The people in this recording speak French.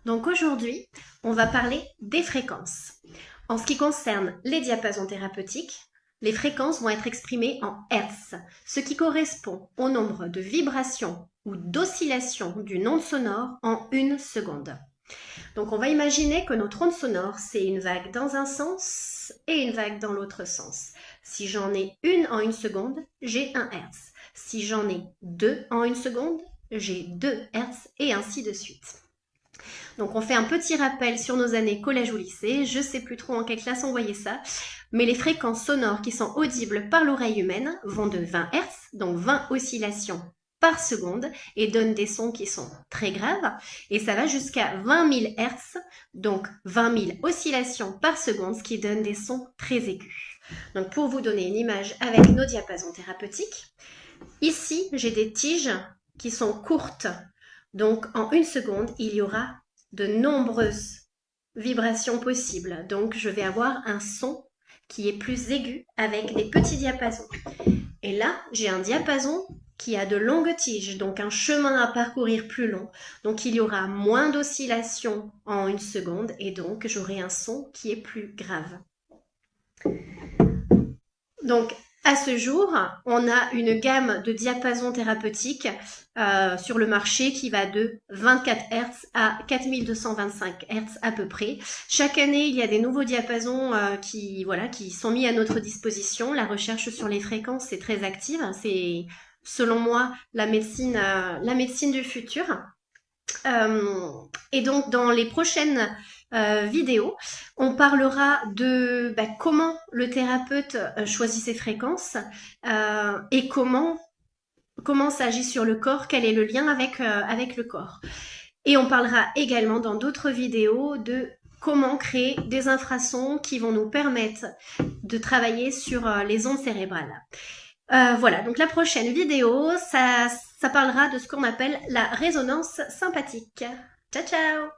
Donc aujourd'hui, on va parler des fréquences. En ce qui concerne les diapasons thérapeutiques, les fréquences vont être exprimées en Hertz, ce qui correspond au nombre de vibrations ou d'oscillations d'une onde sonore en une seconde. Donc on va imaginer que notre onde sonore, c'est une vague dans un sens et une vague dans l'autre sens. Si j'en ai une en une seconde, j'ai 1 Hertz. Si j'en ai 2 en une seconde, j'ai 2 Hertz et ainsi de suite. Donc on fait un petit rappel sur nos années collège ou lycée, je ne sais plus trop en quelle classe on voyait ça, mais les fréquences sonores qui sont audibles par l'oreille humaine vont de 20 Hz, donc 20 oscillations par seconde, et donnent des sons qui sont très graves, et ça va jusqu'à 20 000 Hz, donc 20 000 oscillations par seconde, ce qui donne des sons très aigus. Donc pour vous donner une image avec nos diapasons thérapeutiques, ici j'ai des tiges qui sont courtes, donc en une seconde il y aura de nombreuses vibrations possibles. Donc, je vais avoir un son qui est plus aigu avec des petits diapasons. Et là, j'ai un diapason qui a de longues tiges, donc un chemin à parcourir plus long. Donc, il y aura moins d'oscillations en une seconde et donc j'aurai un son qui est plus grave. Donc, à ce jour, on a une gamme de diapasons thérapeutiques sur le marché qui va de 24 Hz à 4225 Hz à peu près. Chaque année, il y a des nouveaux diapasons qui sont mis à notre disposition. La recherche sur les fréquences, c'est très active. C'est, selon moi, la médecine du futur. Et donc, dans les prochaines vidéos, on parlera de comment le thérapeute choisit ses fréquences et comment ça agit sur le corps, quel est le lien avec le corps. Et on parlera également dans d'autres vidéos de comment créer des infrasons qui vont nous permettre de travailler sur les ondes cérébrales. Voilà, donc la prochaine vidéo, ça parlera de ce qu'on appelle la résonance sympathique. Ciao, ciao!